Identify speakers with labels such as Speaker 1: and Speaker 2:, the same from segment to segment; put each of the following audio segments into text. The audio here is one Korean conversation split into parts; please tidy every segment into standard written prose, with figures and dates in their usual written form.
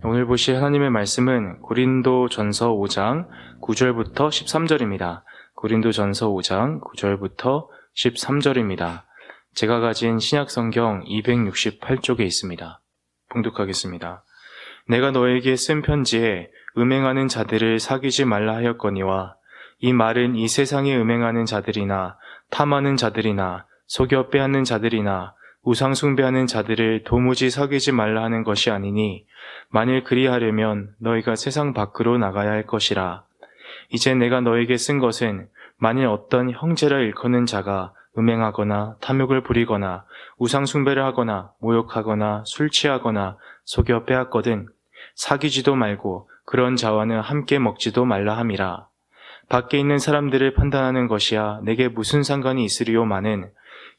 Speaker 1: 오늘 보실 하나님의 말씀은 고린도전서 5장 9절부터 13절입니다. 고린도전서 5장 9절부터 13절입니다. 제가 가진 신약성경 268쪽에 있습니다. 봉독하겠습니다. 내가 너에게 쓴 편지에 음행하는 자들을 사귀지 말라 하였거니와 이 말은 이 세상에 음행하는 자들이나 탐하는 자들이나 속여 빼앗는 자들이나 우상 숭배하는 자들을 도무지 사귀지 말라 하는 것이 아니니 만일 그리하려면 너희가 세상 밖으로 나가야 할 것이라. 이제 내가 너에게 쓴 것은 만일 어떤 형제를 일컫는 자가 음행하거나 탐욕을 부리거나 우상 숭배를 하거나 모욕하거나 술 취하거나 속여 빼앗거든 사귀지도 말고 그런 자와는 함께 먹지도 말라 함이라. 밖에 있는 사람들을 판단하는 것이야 내게 무슨 상관이 있으리요마는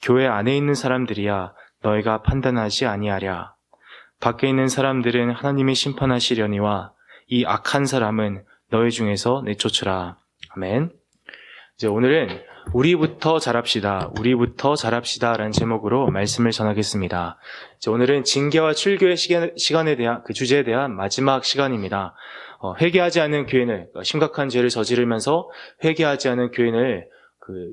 Speaker 1: 교회 안에 있는 사람들이야 너희가 판단하지 아니하랴. 밖에 있는 사람들은 하나님이 심판하시려니와 이 악한 사람은 너희 중에서 내쫓으라. 아멘. 이제 오늘은 우리부터 잘합시다 라는 제목으로 말씀을 전하겠습니다. 이제 오늘은 징계와 출교의 시간에 대한 그 주제에 대한 마지막 시간입니다. 회개하지 않은 교인을, 심각한 죄를 저지르면서 회개하지 않은 교인을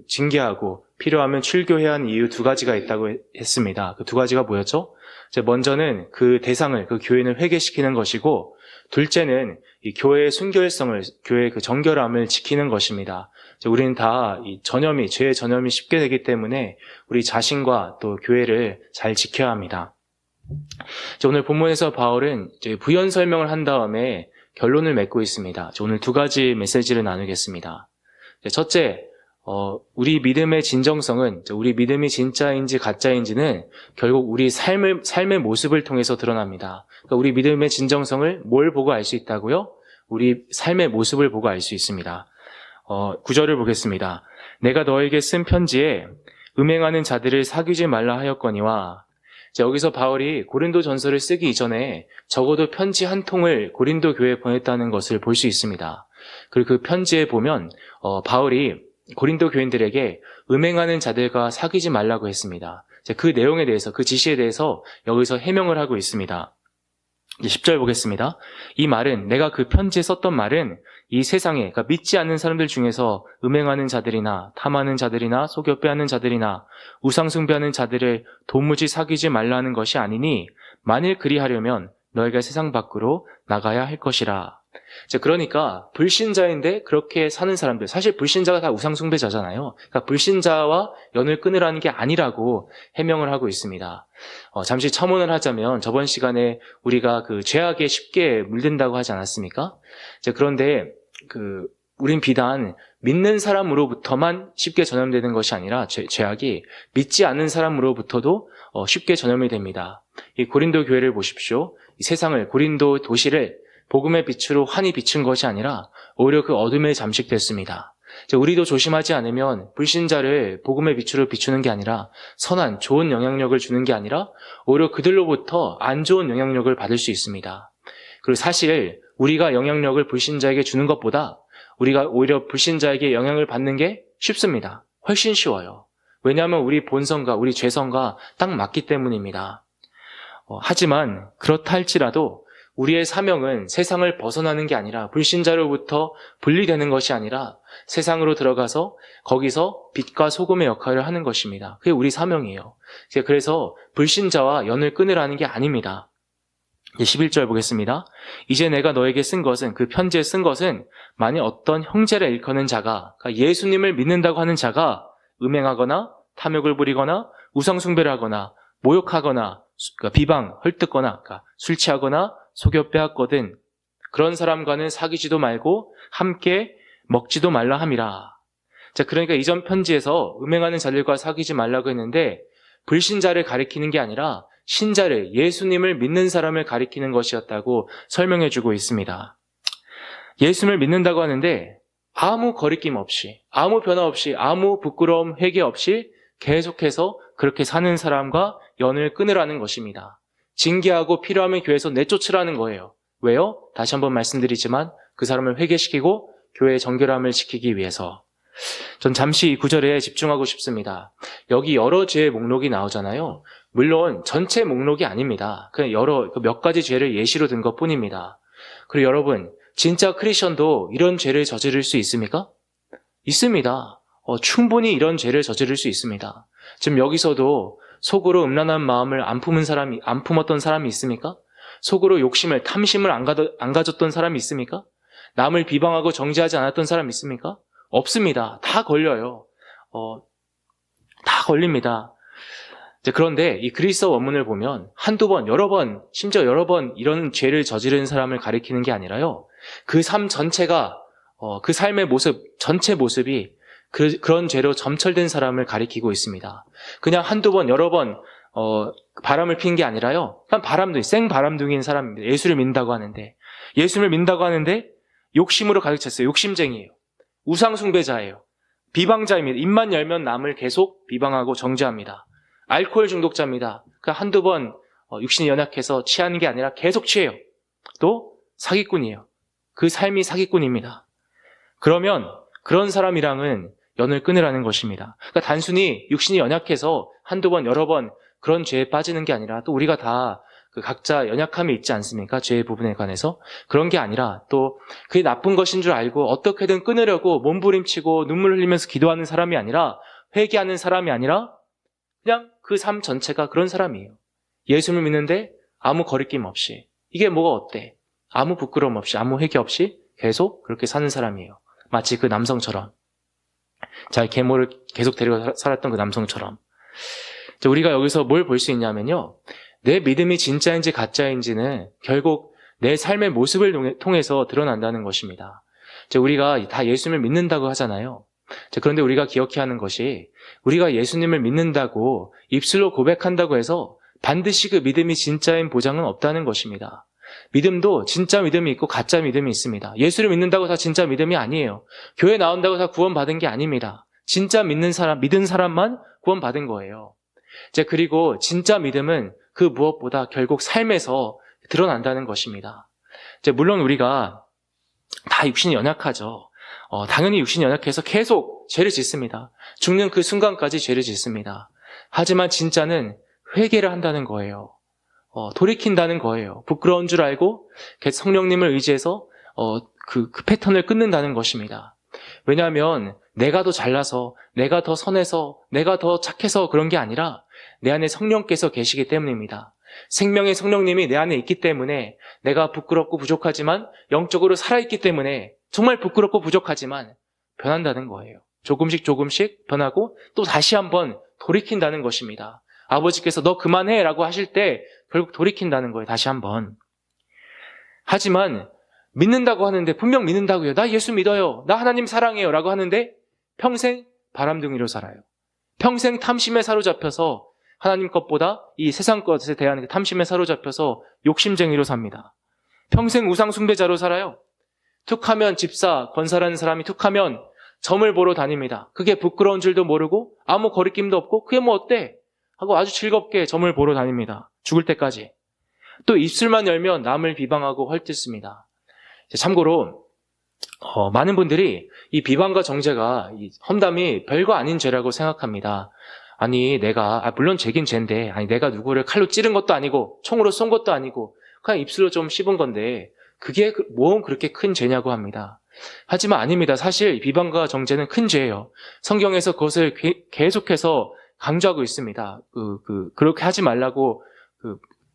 Speaker 1: 징계하고 필요하면 출교해야 하는 이유 두 가지가 있다고 했습니다. 그 두 가지가 뭐였죠? 먼저는 그 대상을, 그 교인을 회개시키는 것이고, 둘째는 이 교회의 순결성을, 교회의 그 정결함을 지키는 것입니다. 우리는 다 이 죄의 전염이 쉽게 되기 때문에 우리 자신과 또 교회를 잘 지켜야 합니다. 오늘 본문에서 바울은 이제 부연 설명을 한 다음에 결론을 맺고 있습니다. 오늘 두 가지 메시지를 나누겠습니다. 첫째, 우리 믿음의 진정성은, 우리 믿음이 진짜인지 가짜인지는 결국 우리 삶의 모습을 통해서 드러납니다. 그러니까 우리 믿음의 진정성을 뭘 보고 알 수 있다고요? 우리 삶의 모습을 보고 알 수 있습니다. 9절을 보겠습니다. 내가 너에게 쓴 편지에 음행하는 자들을 사귀지 말라 하였거니와, 여기서 바울이 고린도 전서를 쓰기 이전에 적어도 편지 한 통을 고린도 교회에 보냈다는 것을 볼 수 있습니다. 그리고 그 편지에 보면 바울이 고린도 교인들에게 음행하는 자들과 사귀지 말라고 했습니다. 그 내용에 대해서, 그 지시에 대해서 여기서 해명을 하고 있습니다. 10절 보겠습니다. 이 말은, 내가 그 편지에 썼던 말은 이 세상에, 그러니까 믿지 않는 사람들 중에서 음행하는 자들이나 탐하는 자들이나 속여 빼앗는 자들이나 우상 숭배하는 자들을 도무지 사귀지 말라는 것이 아니니 만일 그리하려면 너희가 세상 밖으로 나가야 할 것이라. 그러니까 불신자인데 그렇게 사는 사람들, 사실 불신자가 다 우상 숭배자잖아요. 그러니까 불신자와 연을 끊으라는 게 아니라고 해명을 하고 있습니다. 잠시 첨언을 하자면 저번 시간에 우리가 그 죄악에 쉽게 물든다고 하지 않았습니까? 그런데 우린 비단 믿는 사람으로부터만 쉽게 전염되는 것이 아니라 죄악이 믿지 않는 사람으로부터도 쉽게 전염이 됩니다. 이 고린도 교회를 보십시오. 이 세상을, 고린도 도시를 복음의 빛으로 환히 비춘 것이 아니라 오히려 그 어둠에 잠식됐습니다. 우리도 조심하지 않으면 불신자를 복음의 빛으로 비추는 게 아니라 선한, 좋은 영향력을 주는 게 아니라 오히려 그들로부터 안 좋은 영향력을 받을 수 있습니다. 그리고 사실 우리가 영향력을 불신자에게 주는 것보다 우리가 오히려 불신자에게 영향을 받는 게 쉽습니다. 훨씬 쉬워요. 왜냐하면 우리 본성과 우리 죄성과 딱 맞기 때문입니다. 하지만 그렇다 할지라도 우리의 사명은 세상을 벗어나는 게 아니라, 불신자로부터 분리되는 것이 아니라 세상으로 들어가서 거기서 빛과 소금의 역할을 하는 것입니다. 그게 우리 사명이에요. 그래서 불신자와 연을 끊으라는 게 아닙니다. 11절 보겠습니다. 이제 내가 너에게 쓴 것은, 그 편지에 쓴 것은 만일 어떤 형제를 일컫는 자가, 그러니까 예수님을 믿는다고 하는 자가 음행하거나 탐욕을 부리거나 우상 숭배를 하거나 모욕하거나 그러니까 비방, 헐뜯거나, 그러니까 술 취하거나 속여 빼앗거든 그런 사람과는 사귀지도 말고 함께 먹지도 말라 함이라. 그러니까 이전 편지에서 음행하는 자들과 사귀지 말라고 했는데 불신자를 가리키는 게 아니라 신자를, 예수님을 믿는 사람을 가리키는 것이었다고 설명해주고 있습니다. 예수님을 믿는다고 하는데 아무 거리낌 없이, 아무 변화 없이, 아무 부끄러움, 회개 없이 계속해서 그렇게 사는 사람과 연을 끊으라는 것입니다. 징계하고 필요하면 교회에서 내쫓으라는 거예요. 왜요? 다시 한번 말씀드리지만 그 사람을 회개시키고 교회의 정결함을 지키기 위해서. 전 잠시 이 구절에 집중하고 싶습니다. 여기 여러 죄의 목록이 나오잖아요. 물론 전체 목록이 아닙니다. 그냥 몇 가지 죄를 예시로 든 것뿐입니다. 그리고 여러분, 진짜 크리스천도 이런 죄를 저지를 수 있습니까? 있습니다. 충분히 이런 죄를 저지를 수 있습니다. 지금 여기서도 속으로 음란한 마음을 안 품었던 사람이 있습니까? 속으로 욕심을, 탐심을 안 가졌던 사람이 있습니까? 남을 비방하고 정죄하지 않았던 사람이 있습니까? 없습니다. 다 걸려요. 다 걸립니다. 그런데 이 그리스어 원문을 보면 한두 번, 여러 번, 심지어 여러 번 이런 죄를 저지른 사람을 가리키는 게 아니라요. 그 삶 전체가, 그 삶의 모습, 전체 모습이 그런 죄로 점철된 사람을 가리키고 있습니다. 그냥 한두 번, 여러 번, 바람을 핀 게 아니라요. 그냥 생바람둥이인 사람입니다. 예수를 믿는다고 하는데, 욕심으로 가득 찼어요. 욕심쟁이에요. 우상숭배자예요. 비방자입니다. 입만 열면 남을 계속 비방하고 정죄합니다. 알코올 중독자입니다. 그러니까 한두 번 육신이 연약해서 취하는 게 아니라 계속 취해요. 또 사기꾼이에요. 그 삶이 사기꾼입니다. 그러면 그런 사람이랑은 연을 끊으라는 것입니다. 그러니까 단순히 육신이 연약해서 한두 번, 여러 번 그런 죄에 빠지는 게 아니라 또 우리가 다 그 각자 연약함이 있지 않습니까? 죄의 부분에 관해서. 그런 게 아니라 또 그게 나쁜 것인 줄 알고 어떻게든 끊으려고 몸부림치고 눈물 흘리면서 기도하는 사람이 아니라 회개하는 사람이 아니라 그냥 그 삶 전체가 그런 사람이에요. 예수를 믿는데 아무 거리낌 없이. 이게 뭐가 어때? 아무 부끄러움 없이, 아무 회개 없이 계속 그렇게 사는 사람이에요. 마치 그 남성처럼. 자기 계모를 계속 데리고 살았던 그 남성처럼. 우리가 여기서 뭘 볼 수 있냐면요. 내 믿음이 진짜인지 가짜인지는 결국 내 삶의 모습을 통해서 드러난다는 것입니다. 우리가 다 예수님을 믿는다고 하잖아요. 그런데 우리가 기억해야 하는 것이 우리가 예수님을 믿는다고 입술로 고백한다고 해서 반드시 그 믿음이 진짜인 보장은 없다는 것입니다. 믿음도 진짜 믿음이 있고 가짜 믿음이 있습니다. 예수를 믿는다고 다 진짜 믿음이 아니에요. 교회 나온다고 다 구원받은 게 아닙니다. 진짜 믿는 사람, 믿은 사람만 구원받은 거예요. 그리고 진짜 믿음은 그 무엇보다 결국 삶에서 드러난다는 것입니다. 물론 우리가 다 육신이 연약하죠. 당연히 육신이 연약해서 계속 죄를 짓습니다. 죽는 그 순간까지 죄를 짓습니다. 하지만 진짜는 회개를 한다는 거예요. 돌이킨다는 거예요. 부끄러운 줄 알고 성령님을 의지해서 그 패턴을 끊는다는 것입니다. 왜냐하면 내가 더 잘나서, 내가 더 선해서, 내가 더 착해서 그런 게 아니라 내 안에 성령께서 계시기 때문입니다. 생명의 성령님이 내 안에 있기 때문에 내가 부끄럽고 부족하지만 영적으로 살아있기 때문에 정말 부끄럽고 부족하지만 변한다는 거예요. 조금씩 변하고 또 다시 한번 돌이킨다는 것입니다. 아버지께서 너 그만해 라고 하실 때 결국 돌이킨다는 거예요. 다시 한번. 하지만 믿는다고 하는데, 분명 믿는다고요. 나 예수 믿어요. 나 하나님 사랑해요 라고 하는데 평생 바람둥이로 살아요. 평생 탐심에 사로잡혀서 하나님 것보다 이 세상 것에 대한 탐심에 사로잡혀서 욕심쟁이로 삽니다. 평생 우상숭배자로 살아요. 툭하면 집사, 권사라는 사람이 툭하면 점을 보러 다닙니다. 그게 부끄러운 줄도 모르고 아무 거리낌도 없고 그게 뭐 어때? 하고 아주 즐겁게 점을 보러 다닙니다. 죽을 때까지. 또 입술만 열면 남을 비방하고 헐뜯습니다. 참고로 많은 분들이 이 비방과 정죄가 이 험담이 별거 아닌 죄라고 생각합니다. 아니 물론 죄긴 죄인데 내가 누구를 칼로 찌른 것도 아니고 총으로 쏜 것도 아니고 그냥 입술로 좀 씹은 건데 그게 뭐 그렇게 큰 죄냐고 합니다. 하지만 아닙니다. 사실 비방과 정죄는 큰 죄예요. 성경에서 그것을 계속해서 강조하고 있습니다. 그렇게 하지 말라고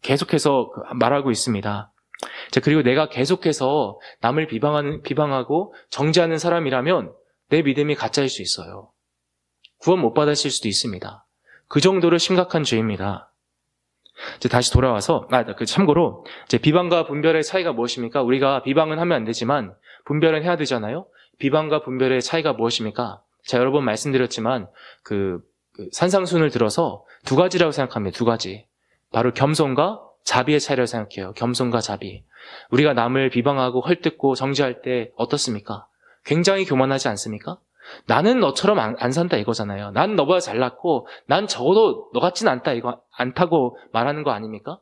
Speaker 1: 계속해서 말하고 있습니다. 그리고 내가 계속해서 남을 비방하고 정죄하는 사람이라면 내 믿음이 가짜일 수 있어요. 구원 못 받으실 수도 있습니다. 그 정도로 심각한 죄입니다. 다시 돌아와서, 참고로, 비방과 분별의 차이가 무엇입니까? 우리가 비방은 하면 안 되지만, 분별은 해야 되잖아요? 비방과 분별의 차이가 무엇입니까? 여러 번 말씀드렸지만, 산상순을 들어서 두 가지라고 생각합니다. 두 가지. 바로 겸손과 자비의 차이라고 생각해요. 겸손과 자비. 우리가 남을 비방하고 헐뜯고 정죄할 때 어떻습니까? 굉장히 교만하지 않습니까? 나는 너처럼 안 산다 이거잖아요. 난 너보다 잘났고 난 적어도 너 같진 않다고 말하는 거 아닙니까?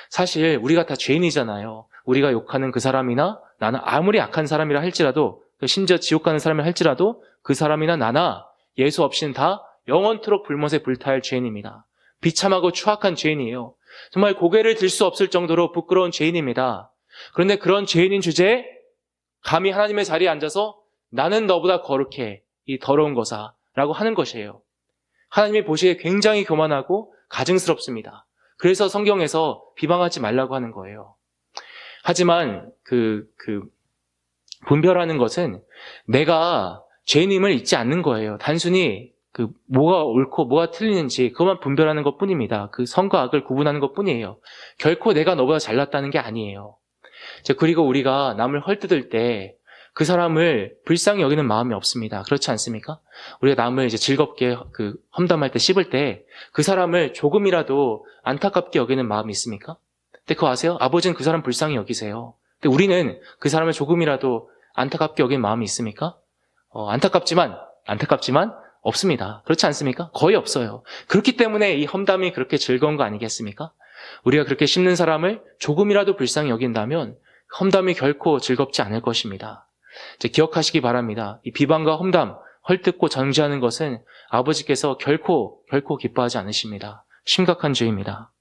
Speaker 1: 사실 우리가 다 죄인이잖아요. 우리가 욕하는 그 사람이나 나는 아무리 악한 사람이라 할지라도, 심지어 지옥 가는 사람이라 할지라도 그 사람이나 나나 예수 없이는 다 영원토록 불못에 불타할 죄인입니다. 비참하고 추악한 죄인이에요. 정말 고개를 들 수 없을 정도로 부끄러운 죄인입니다. 그런데 그런 죄인인 주제에 감히 하나님의 자리에 앉아서 나는 너보다 거룩해, 이 더러운 거사라고 하는 것이에요. 하나님이 보시기에 굉장히 교만하고 가증스럽습니다. 그래서 성경에서 비방하지 말라고 하는 거예요. 하지만 분별하는 것은 내가 죄인임을 잊지 않는 거예요. 단순히 뭐가 옳고 뭐가 틀리는지 그것만 분별하는 것 뿐입니다. 그 선과 악을 구분하는 것 뿐이에요. 결코 내가 너보다 잘났다는 게 아니에요. 그리고 우리가 남을 헐뜯을 때 그 사람을 불쌍히 여기는 마음이 없습니다. 그렇지 않습니까? 우리가 남을 이제 즐겁게 험담할 때 씹을 때 그 사람을 조금이라도 안타깝게 여기는 마음이 있습니까? 근데 그거 아세요? 아버지는 그 사람 불쌍히 여기세요. 근데 우리는 그 사람을 조금이라도 안타깝게 여기는 마음이 있습니까? 안타깝지만 없습니다. 그렇지 않습니까? 거의 없어요. 그렇기 때문에 이 험담이 그렇게 즐거운 거 아니겠습니까? 우리가 그렇게 씹는 사람을 조금이라도 불쌍히 여긴다면 험담이 결코 즐겁지 않을 것입니다. 기억하시기 바랍니다. 이 비방과 험담, 헐뜯고 정죄하는 것은 아버지께서 결코 기뻐하지 않으십니다. 심각한 죄입니다.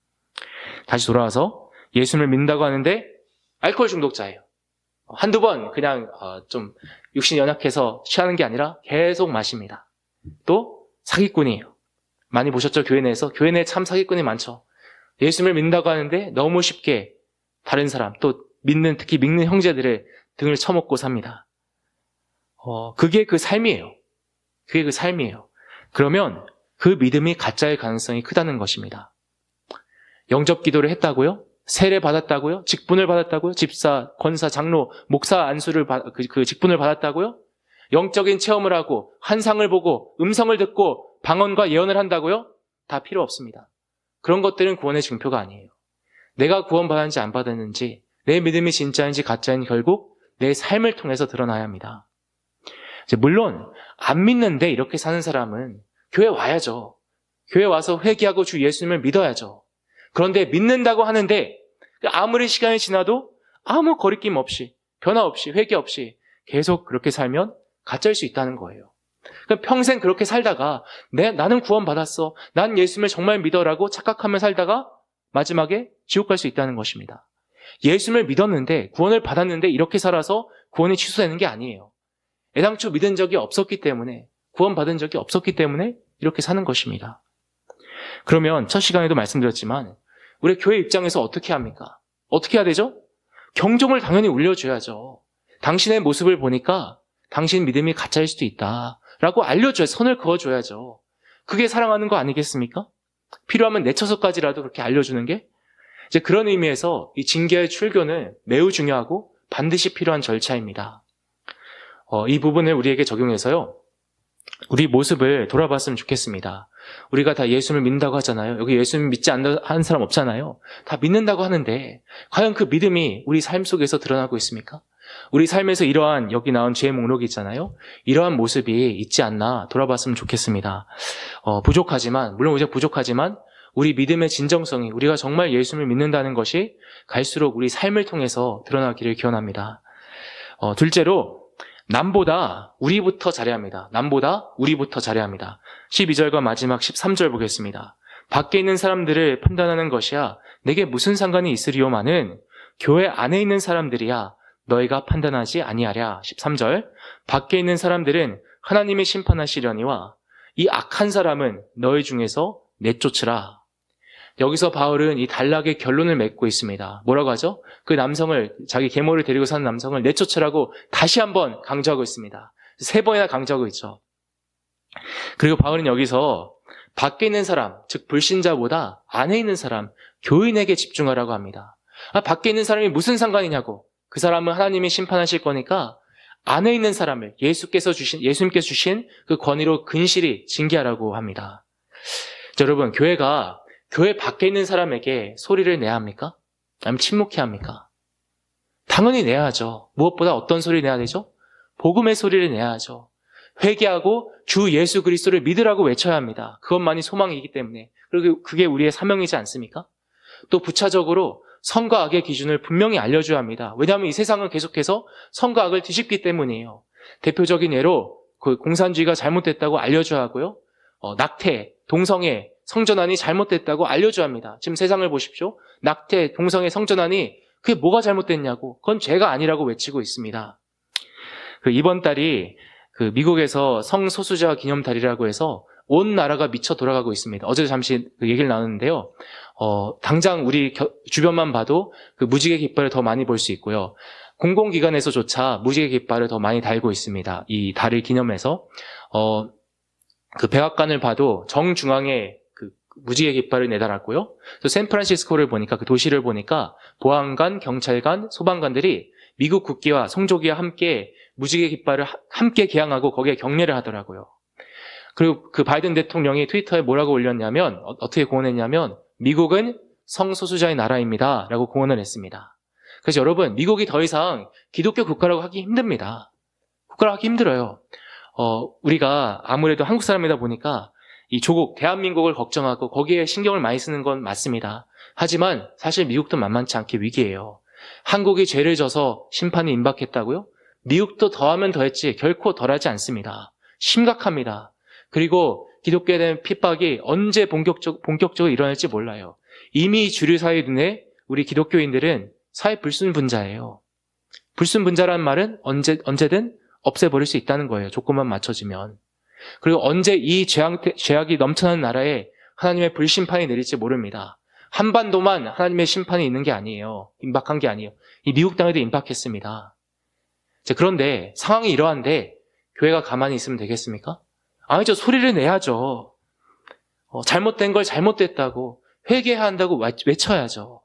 Speaker 1: 다시 돌아와서 예수님을 믿는다고 하는데 알코올 중독자예요. 한두 번 그냥 좀 육신이 연약해서 취하는 게 아니라 계속 마십니다. 또 사기꾼이에요. 많이 보셨죠? 교회 내에서. 교회 내에 참 사기꾼이 많죠. 예수님을 믿는다고 하는데 너무 쉽게 다른 사람, 또 특히 믿는 형제들의 등을 쳐먹고 삽니다. 그게 그 삶이에요. 그러면 그 믿음이 가짜일 가능성이 크다는 것입니다. 영접 기도를 했다고요? 세례 받았다고요? 직분을 받았다고요? 집사, 권사, 장로, 목사 안수를 그 직분을 받았다고요? 영적인 체험을 하고 환상을 보고 음성을 듣고 방언과 예언을 한다고요? 다 필요 없습니다. 그런 것들은 구원의 증표가 아니에요. 내가 구원받았는지 안 받았는지, 내 믿음이 진짜인지 가짜인지 결국 내 삶을 통해서 드러나야 합니다. 물론 안 믿는데 이렇게 사는 사람은 교회 와야죠. 교회 와서 회개하고 주 예수님을 믿어야죠. 그런데 믿는다고 하는데 아무리 시간이 지나도 아무 거리낌 없이, 변화 없이, 회개 없이 계속 그렇게 살면 가짜일 수 있다는 거예요. 평생 그렇게 살다가 나는 구원받았어, 난 예수님을 정말 믿어라고 착각하며 살다가 마지막에 지옥 갈 수 있다는 것입니다. 예수님을 믿었는데, 구원을 받았는데 이렇게 살아서 구원이 취소되는 게 아니에요. 애당초 믿은 적이 없었기 때문에, 구원받은 적이 없었기 때문에 이렇게 사는 것입니다. 그러면 첫 시간에도 말씀드렸지만 우리 교회 입장에서 어떻게 합니까? 어떻게 해야 되죠? 경종을 당연히 울려줘야죠. 당신의 모습을 보니까 당신 믿음이 가짜일 수도 있다라고 알려줘야, 선을 그어줘야죠. 그게 사랑하는 거 아니겠습니까? 필요하면 내쳐서까지라도 그렇게 알려주는 게, 이제 그런 의미에서 이 징계의 출교는 매우 중요하고 반드시 필요한 절차입니다. 이 부분을 우리에게 적용해서요, 우리 모습을 돌아봤으면 좋겠습니다. 우리가 다 예수님을 믿는다고 하잖아요. 여기 예수님 믿지 않는 사람 없잖아요. 다 믿는다고 하는데 과연 그 믿음이 우리 삶 속에서 드러나고 있습니까? 우리 삶에서 이러한, 여기 나온 죄의 목록이 있잖아요. 이러한 모습이 있지 않나 돌아봤으면 좋겠습니다. 물론 우리가 부족하지만 우리 믿음의 진정성이, 우리가 정말 예수님을 믿는다는 것이 갈수록 우리 삶을 통해서 드러나기를 기원합니다. 둘째로, 남보다 우리부터 잘해야 합니다. 12절과 마지막 13절 보겠습니다. 밖에 있는 사람들을 판단하는 것이야 내게 무슨 상관이 있으리요마는 교회 안에 있는 사람들이야 너희가 판단하지 아니하랴. 13절, 밖에 있는 사람들은 하나님이 심판하시려니와 이 악한 사람은 너희 중에서 내쫓으라. 여기서 바울은 이 단락의 결론을 맺고 있습니다. 뭐라고 하죠? 그 남성을, 자기 계모를 데리고 사는 남성을 내쫓으라고 다시 한번 강조하고 있습니다. 3번이나 강조하고 있죠. 그리고 바울은 여기서 밖에 있는 사람, 즉 불신자보다 안에 있는 사람, 교인에게 집중하라고 합니다. 밖에 있는 사람이 무슨 상관이냐고. 그 사람은 하나님이 심판하실 거니까 안에 있는 사람을 예수님께서 주신 그 권위로 근실히 징계하라고 합니다. 자, 여러분, 교회 밖에 있는 사람에게 소리를 내야 합니까? 아니면 침묵해야 합니까? 당연히 내야죠. 무엇보다 어떤 소리를 내야 되죠? 복음의 소리를 내야죠. 회개하고 주 예수 그리스도를 믿으라고 외쳐야 합니다. 그것만이 소망이기 때문에. 그리고 그게 우리의 사명이지 않습니까? 또 부차적으로 선과 악의 기준을 분명히 알려줘야 합니다. 왜냐하면 이 세상은 계속해서 선과 악을 뒤집기 때문이에요. 대표적인 예로 그 공산주의가 잘못됐다고 알려줘야 하고요. 낙태, 동성애, 성전환이 잘못됐다고 알려줘야 합니다. 지금 세상을 보십시오. 낙태, 동성애 성전환이 그게 뭐가 잘못됐냐고, 그건 죄가 아니라고 외치고 있습니다. 이번 달이 미국에서 성소수자 기념달이라고 해서 온 나라가 미쳐 돌아가고 있습니다. 어제도 잠시 얘기를 나눴는데요. 당장 우리 주변만 봐도 무지개 깃발을 더 많이 볼 수 있고요. 공공기관에서조차 무지개 깃발을 더 많이 달고 있습니다. 이 달을 기념해서. 백악관을 봐도 정중앙에 무지개 깃발을 내달았고요. 또 샌프란시스코를 보니까, 도시를 보니까 보안관, 경찰관, 소방관들이 미국 국기와 성조기와 함께 무지개 깃발을 함께 개항하고 거기에 경례를 하더라고요. 그리고 바이든 대통령이 트위터에 뭐라고 올렸냐면, 어떻게 공언했냐면, 미국은 성소수자의 나라입니다 라고 공언을 했습니다. 그래서 여러분, 미국이 더 이상 기독교 국가라고 하기 힘듭니다. 국가라고 하기 힘들어요. 우리가 아무래도 한국 사람이다 보니까 이 조국, 대한민국을 걱정하고 거기에 신경을 많이 쓰는 건 맞습니다. 하지만 사실 미국도 만만치 않게 위기예요. 한국이 죄를 져서 심판이 임박했다고요? 미국도 더하면 더했지 결코 덜하지 않습니다. 심각합니다. 그리고 기독교에 대한 핍박이 언제 본격적으로 일어날지 몰라요. 이미 주류 사회 눈에 우리 기독교인들은 사회 불순분자예요. 불순분자라는 말은 언제든 없애버릴 수 있다는 거예요. 조건만 맞춰지면. 그리고 언제 이 죄악이 넘쳐나는 나라에 하나님의 불심판이 내릴지 모릅니다. 한반도만 하나님의 심판이 있는 게 아니에요. 임박한 게 아니에요. 이 미국 땅에도 임박했습니다. 그런데 상황이 이러한데 교회가 가만히 있으면 되겠습니까? 아니죠. 소리를 내야죠. 잘못된 걸 잘못됐다고 회개해야 한다고 외쳐야죠.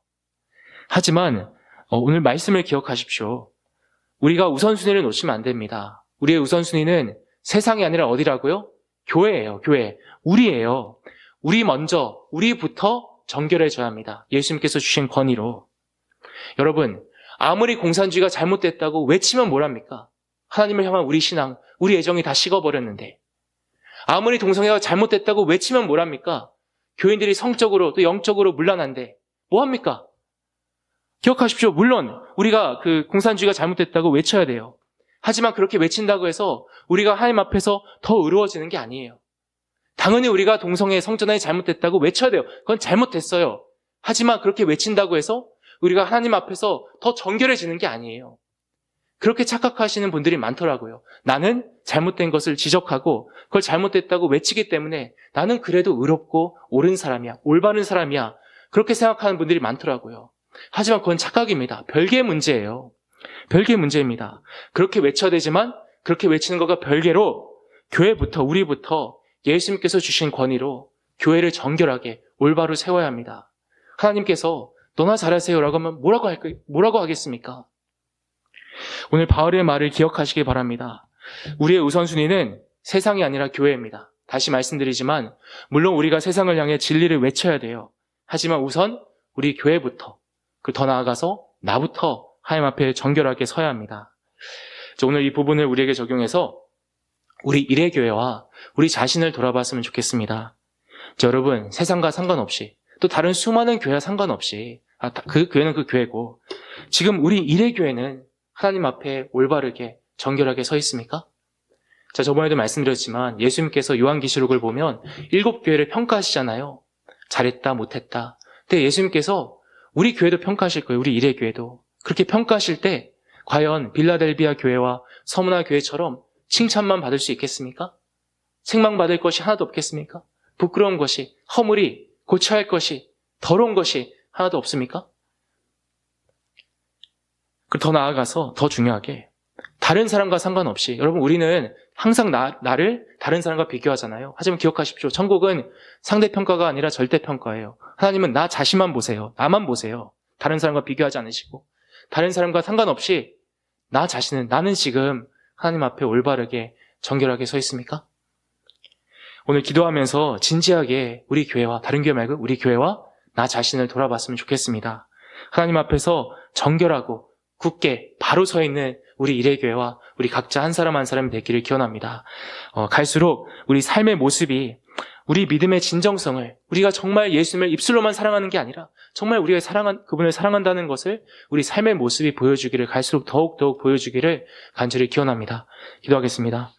Speaker 1: 하지만 오늘 말씀을 기억하십시오. 우리가 우선순위를 놓치면 안 됩니다. 우리의 우선순위는 세상이 아니라 어디라고요? 교회예요. 교회. 우리예요. 우리부터 정결해져야 합니다. 예수님께서 주신 권위로. 여러분, 아무리 공산주의가 잘못됐다고 외치면 뭐랍니까? 하나님을 향한 우리 신앙, 우리 애정이 다 식어버렸는데. 아무리 동성애가 잘못됐다고 외치면 뭐랍니까? 교인들이 성적으로 또 영적으로 문란한데 뭐합니까? 기억하십시오. 물론 우리가 공산주의가 잘못됐다고 외쳐야 돼요. 하지만 그렇게 외친다고 해서 우리가 하나님 앞에서 더 의로워지는 게 아니에요. 당연히 우리가 동성애 성전환이 잘못됐다고 외쳐야 돼요. 그건 잘못됐어요. 하지만 그렇게 외친다고 해서 우리가 하나님 앞에서 더 정결해지는 게 아니에요. 그렇게 착각하시는 분들이 많더라고요. 나는 잘못된 것을 지적하고 그걸 잘못됐다고 외치기 때문에 나는 그래도 의롭고 옳은 사람이야, 올바른 사람이야, 그렇게 생각하는 분들이 많더라고요. 하지만 그건 착각입니다. 별개의 문제예요. 별개의 문제입니다. 그렇게 외쳐야 되지만 그렇게 외치는 것과 별개로 교회부터, 우리부터 예수님께서 주신 권위로 교회를 정결하게 올바로 세워야 합니다. 하나님께서 너나 잘하세요라고 하면 뭐라고 하겠습니까? 오늘 바울의 말을 기억하시기 바랍니다. 우리의 우선순위는 세상이 아니라 교회입니다. 다시 말씀드리지만 물론 우리가 세상을 향해 진리를 외쳐야 돼요. 하지만 우선 우리 교회부터, 더 나아가서 나부터 하나님 앞에 정결하게 서야 합니다. 오늘 이 부분을 우리에게 적용해서 우리 일회교회와 우리 자신을 돌아봤으면 좋겠습니다. 여러분, 세상과 상관없이 또 다른 수많은 교회와 상관없이 그 교회는 그 교회고 지금 우리 일회교회는 하나님 앞에 올바르게 정결하게 서 있습니까? 저번에도 말씀드렸지만 예수님께서 요한계시록을 보면 7교회를 평가하시잖아요. 잘했다, 못했다. 근데 예수님께서 우리 교회도 평가하실 거예요. 우리 일회교회도. 그렇게 평가하실 때 과연 빌라델비아 교회와 서문화 교회처럼 칭찬만 받을 수 있겠습니까? 책망받을 것이 하나도 없겠습니까? 부끄러운 것이, 허물이, 고쳐야 할 것이, 더러운 것이 하나도 없습니까? 더 나아가서 더 중요하게 다른 사람과 상관없이, 여러분, 우리는 항상 나를 다른 사람과 비교하잖아요. 하지만 기억하십시오. 천국은 상대평가가 아니라 절대평가예요. 하나님은 나 자신만 보세요. 나만 보세요. 다른 사람과 비교하지 않으시고 다른 사람과 상관없이 나 자신은, 나는 지금 하나님 앞에 올바르게 정결하게 서 있습니까? 오늘 기도하면서 진지하게 우리 교회와, 다른 교회 말고 우리 교회와 나 자신을 돌아봤으면 좋겠습니다. 하나님 앞에서 정결하고 굳게 바로 서 있는 우리 일회교회와 우리 각자 한 사람 한 사람이 되기를 기원합니다. 갈수록 우리 삶의 모습이, 우리 믿음의 진정성을, 우리가 정말 예수님을 입술로만 사랑하는 게 아니라 정말 우리가 그분을 사랑한다는 것을 우리 삶의 모습이 보여주기를, 갈수록 더욱더욱 보여주기를 간절히 기원합니다. 기도하겠습니다.